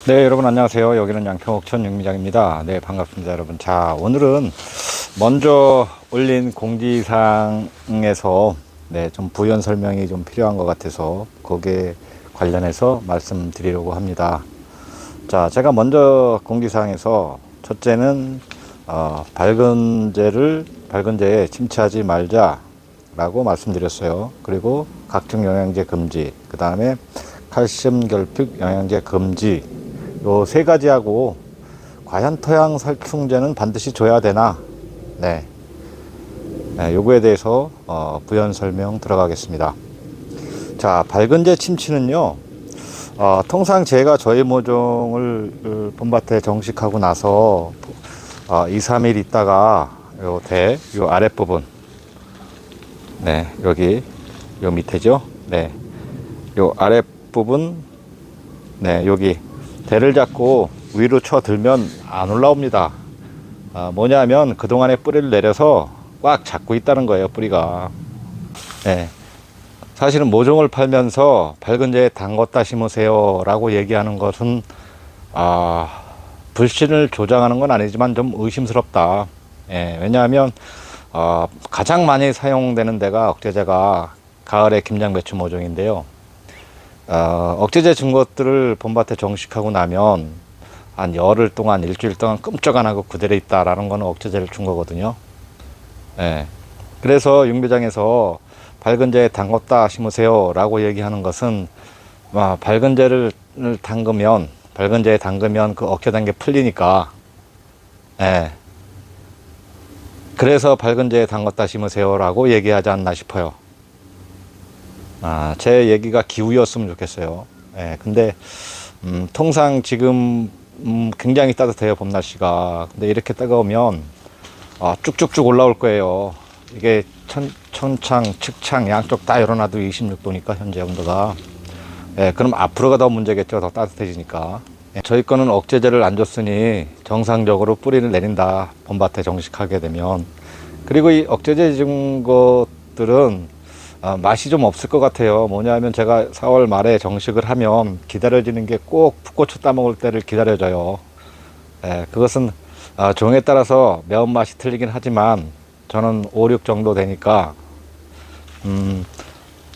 네, 여러분 안녕하세요. 여기는 양평옥천 육미장입니다. 네, 반갑습니다, 여러분. 자, 오늘은 먼저 올린 공지사항에서 좀 부연 설명이 좀 필요한 것 같아서 거기에 관련해서 말씀드리려고 합니다. 자, 제가 먼저 공지사항에서 첫째는 밝은재에 침투하지 말자라고 말씀드렸어요. 그리고 각종 영양제 금지, 그 다음에 칼슘 결핍 영양제 금지, 요 세 가지하고 과연 토양살충제는 반드시 줘야 되나? 네, 요거에 대해서 부연 설명 들어가겠습니다. 자, 밝은재 침치는요, 통상 제가 저희 모종을 봄밭에 정식하고 나서 2, 3일 있다가 요 아랫부분, 네, 여기 요 밑에죠. 네, 요 아랫부분, 네, 여기 대를 잡고 위로 쳐 들면 안 올라옵니다. 뭐냐면 그동안에 뿌리를 내려서 꽉 잡고 있다는 거예요, 뿌리가. 네. 사실은 모종을 팔면서 밝은재에 담궜다 심으세요 라고 얘기하는 것은 불신을 조장하는 건 아니지만 좀 의심스럽다. 예, 왜냐하면 가장 많이 사용되는 데가 억제제가 가을의 김장배추 모종인데요. 억제제 준 것들을 봄밭에 정식하고 나면 한 열흘 동안, 일주일 동안 끔쩍 안 하고 그대로 있다라는 거는 억제제를 준 거거든요. 예. 그래서 육묘장에서 밝은재에 담궜다 심으세요 라고 얘기하는 것은 밝은재에 담그면 그 억제된 게 풀리니까, 예. 그래서 밝은재에 담궜다 심으세요 라고 얘기하지 않나 싶어요. 제 얘기가 기우였으면 좋겠어요. 예, 근데 통상 지금 굉장히 따뜻해요, 봄 날씨가. 근데 이렇게 따가우면 쭉쭉쭉 올라올 거예요. 이게 천창, 측창 양쪽 다 열어놔도 26도니까 현재 온도가. 예, 그럼 앞으로가 더 문제겠죠, 더 따뜻해지니까. 예, 저희 거는 억제제를 안 줬으니 정상적으로 뿌리를 내린다, 봄밭에 정식하게 되면. 그리고 이 억제제 준 것들은 맛이 좀 없을 것 같아요. 뭐냐면 제가 4월 말에 정식을 하면 기다려지는 게 꼭 풋고추 따먹을 때를 기다려져요. 예, 그것은 종에 따라서 매운맛이 틀리긴 하지만 저는 5, 6 정도 되니까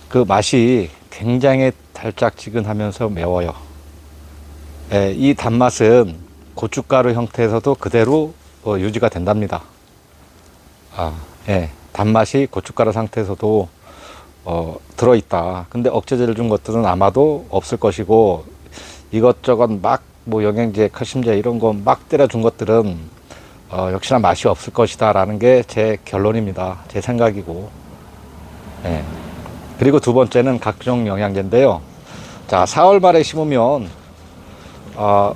그 맛이 굉장히 달짝지근하면서 매워요. 예, 이 단맛은 고춧가루 형태에서도 그대로 유지가 된답니다. 예, 단맛이 고춧가루 상태에서도 들어있다. 근데 억제제를 준 것들은 아마도 없을 것이고, 이것저것 뭐 영양제, 칼슘제 이런 거 막 때려 준 것들은 역시나 맛이 없을 것이다 라는 게 제 결론입니다. 제 생각이고. 예. 그리고 두 번째는 각종 영양제인데요. 자, 4월 말에 심으면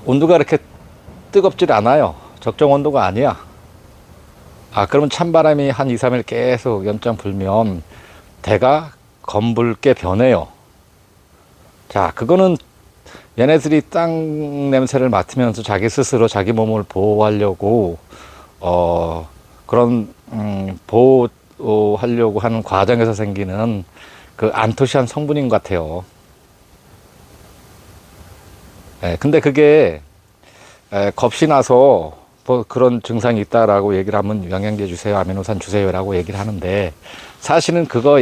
온도가 이렇게 뜨겁질 않아요. 적정 온도가 아니야. 그러면 찬바람이 한 2, 3일 계속 연장 불면 대가 검붉게 변해요. 자, 그거는 얘네들이 땅 냄새를 맡으면서 자기 스스로 자기 몸을 보호하려고 그런 보호하려고 하는 과정에서 생기는 그 안토시안 성분인 것 같아요. 근데 그게 겁이 나서 뭐 그런 증상이 있다라고 얘기를 하면 영양제 주세요, 아미노산 주세요라고 얘기를 하는데, 사실은 그거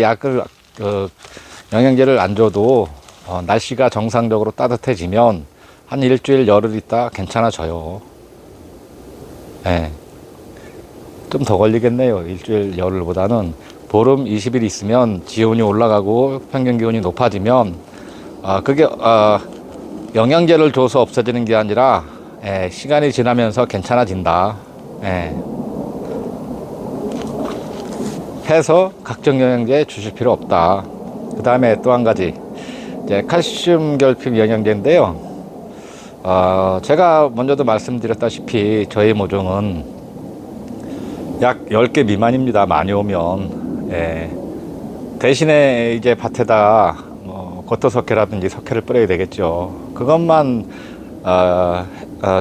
영양제를 안 줘도 날씨가 정상적으로 따뜻해지면 한 일주일, 열흘 있다 괜찮아져요. 예. 좀 더 걸리겠네요. 일주일, 열흘보다는. 보름 20일 있으면 기온이 올라가고 평균 기온이 높아지면 그게 영양제를 줘서 없어지는 게 아니라 시간이 지나면서 괜찮아진다. 해서 각종 영양제 주실 필요 없다. 그 다음에 또 한 가지, 이제 칼슘 결핍 영양제인데요. 제가 먼저도 말씀드렸다시피 저희 모종은 약 10개 미만입니다. 많이 오면. 대신에 이제 밭에다 고토석회라든지 석회를 뿌려야 되겠죠. 그것만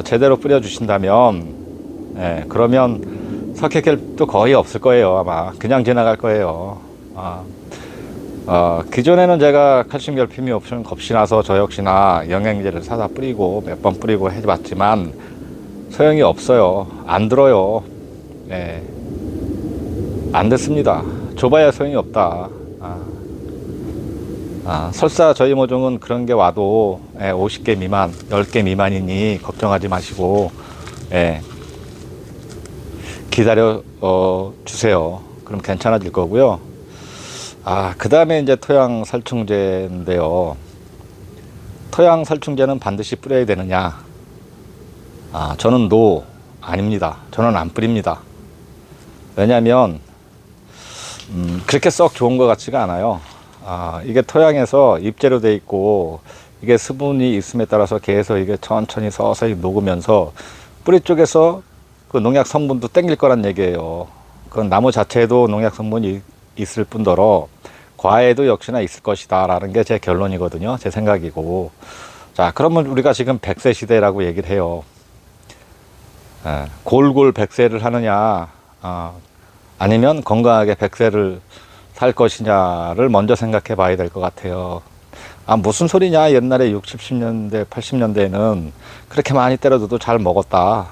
제대로 뿌려 주신다면, 그러면 석회결도 거의 없을 거예요. 아마 그냥 지나갈 거예요. 기존에는 제가 칼슘 결핍이 없이 나서 저 역시나 영양제를 사다 뿌리고 몇 번 뿌리고 해봤지만 소용이 없어요. 안 들어요. 예, 안 됐습니다. 줘봐야 소용이 없다. 설사 저희 모종은 그런 게 와도 50개 미만, 10개 미만이니 걱정하지 마시고 기다려 주세요. 그럼 괜찮아질 거고요. 그 다음에 이제 토양 살충제인데요. 토양 살충제는 반드시 뿌려야 되느냐? 저는 아닙니다. 저는 안 뿌립니다. 왜냐하면 그렇게 썩 좋은 것 같지가 않아요. 이게 토양에서 입재로 돼 있고 이게 수분이 있음에 따라서 계속 이게 천천히 서서히 녹으면서 뿌리 쪽에서 그 농약 성분도 땡길 거란 얘기예요. 그건 나무 자체에도 농약 성분이 있을 뿐더러 과에도 역시나 있을 것이다 라는 게 제 결론이거든요. 제 생각이고. 자, 그러면 우리가 지금 100세 시대라고 얘기를 해요. 골골 100세를 하느냐 아니면 건강하게 100세를 살 것이냐를 먼저 생각해 봐야 될 것 같아요. 무슨 소리냐, 옛날에 60, 70년대 80년대에는 그렇게 많이 때려줘도 잘 먹었다,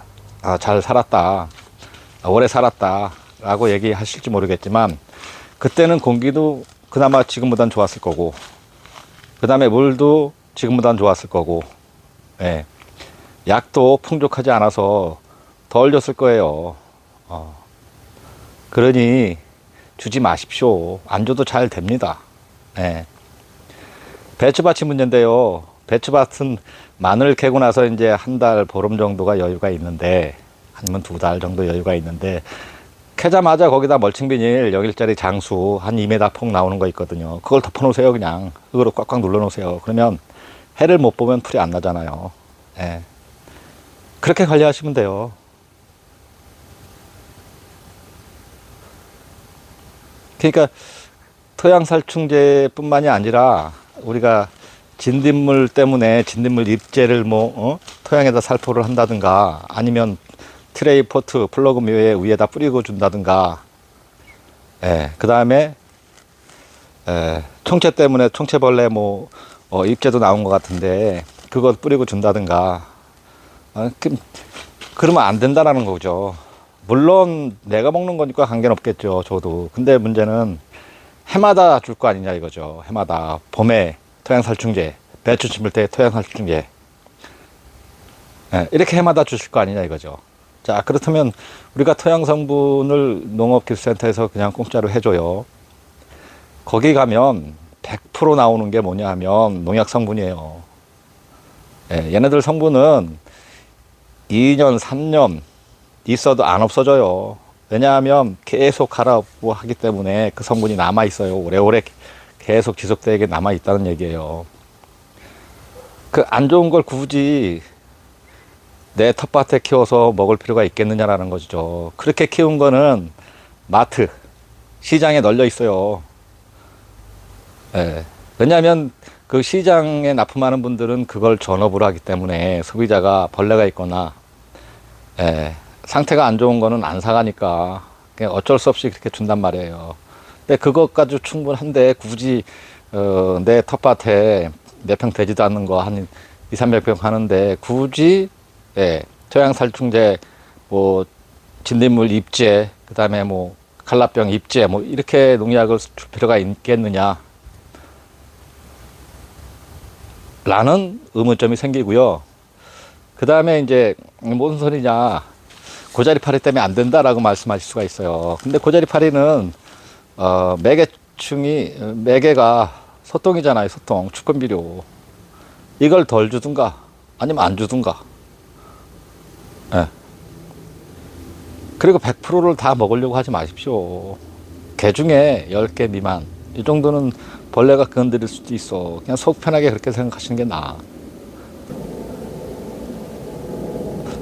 잘 살았다, 오래 살았다 라고 얘기하실지 모르겠지만 그때는 공기도 그나마 지금보단 좋았을 거고 그 다음에 물도 지금보단 좋았을 거고 약도 풍족하지 않아서 덜 줬을 거예요. 그러니 주지 마십시오. 안 줘도 잘 됩니다. 배추밭이 문제인데요. 배추밭은 마늘 캐고 나서 이제 한 달 보름 정도가 여유가 있는데 아니면 2달 정도 여유가 있는데 캐자마자 거기다 멀칭 비닐 0일짜리 장수 한 2m 폭 나오는 거 있거든요. 그걸 덮어 놓으세요. 그냥 그거로 꽉꽉 눌러 놓으세요. 그러면 해를 못 보면 풀이 안 나잖아요. 그렇게 관리하시면 돼요. 그러니까 토양 살충제뿐만이 아니라 우리가 진딧물 때문에 진딧물 잎재를 토양에다 살포를 한다든가 아니면 트레이 포트 플러그 위에다 뿌리고 준다든가 그 다음에 총채 때문에 총채벌레 잎재도 나온 것 같은데 그거 뿌리고 준다든가 그러면 안 된다라는 거죠. 물론 내가 먹는 거니까 관계는 없겠죠. 저도. 근데 문제는 해마다 줄 거 아니냐 이거죠. 해마다 봄에 토양살충제, 배추 심을 때 토양살충제 이렇게 해마다 주실 거 아니냐 이거죠. 자, 그렇다면 우리가 토양 성분을 농업기술센터에서 그냥 공짜로 해줘요. 거기 가면 100% 나오는 게 뭐냐 하면 농약 성분이에요. 얘네들 성분은 2년, 3년 있어도 안 없어져요. 왜냐하면 계속 갈아엎고 하기 때문에 그 성분이 남아 있어요. 오래오래 계속 지속되게 남아 있다는 얘기예요. 그 안 좋은 걸 굳이 내 텃밭에 키워서 먹을 필요가 있겠느냐라는 거죠. 그렇게 키운 거는 마트, 시장에 널려 있어요. 왜냐하면 그 시장에 납품하는 분들은 그걸 전업으로 하기 때문에 소비자가 벌레가 있거나 상태가 안 좋은 거는 안 사가니까 그냥 어쩔 수 없이 그렇게 준단 말이에요. 근데 그것 가지고 충분한데 굳이 내 텃밭에 몇 평 되지도 않는 거 한 2, 300평 하는데 굳이 토양 살충제 진딧물 잎제 그다음에 칼라병 잎제 이렇게 농약을 줄 필요가 있겠느냐 라는 의문점이 생기고요. 그 다음에 이제 무슨 소리냐, 고자리파리 때문에 안 된다라고 말씀하실 수가 있어요. 근데 고자리파리는 매개가 소똥이잖아요. 소똥, 축根비료. 이걸 덜 주든가 아니면 안 주든가. 그리고 100%를 다 먹으려고 하지 마십시오. 개 중에 10개 미만 이 정도는 벌레가 건드릴 수도 있어. 그냥 속 편하게 그렇게 생각하시는 게 나아.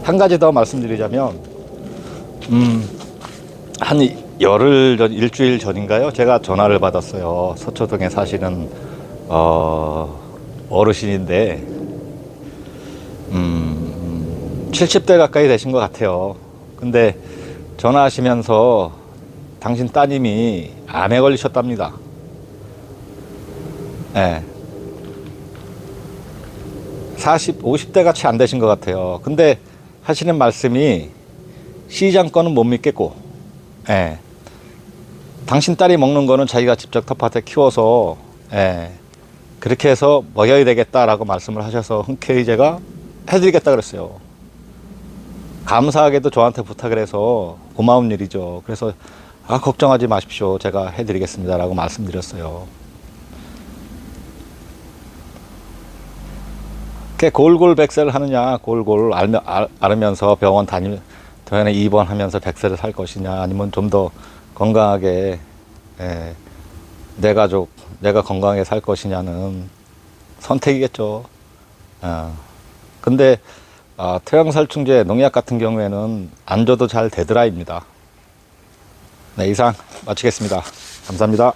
한 가지 더 말씀드리자면 한 열흘 전, 일주일 전인가요? 제가 전화를 받았어요. 서초동에 사시는 어르신인데 70대 가까이 되신 것 같아요. 근데 전화하시면서 당신 따님이 암에 걸리셨답니다. 예. 50대가 채 안 되신 것 같아요. 근데 하시는 말씀이 시장 거는 못 믿겠고, 예. 당신 딸이 먹는 거는 자기가 직접 텃밭에 키워서, 예. 그렇게 해서 먹여야 되겠다라고 말씀을 하셔서 흔쾌히 제가 해드리겠다 그랬어요. 감사하게도 저한테 부탁을 해서 고마운 일이죠. 그래서 걱정하지 마십시오. 제가 해드리겠습니다라고 말씀드렸어요. 골골 백세를 하느냐, 골골 앓으면서 병원에 입원하면서 백세를 살 것이냐, 아니면 좀 더 건강하게, 내 가족, 내가 건강하게 살 것이냐는 선택이겠죠. 근데, 토양살충제, 농약 같은 경우에는 안 줘도 잘 되더라입니다. 네, 이상 마치겠습니다. 감사합니다.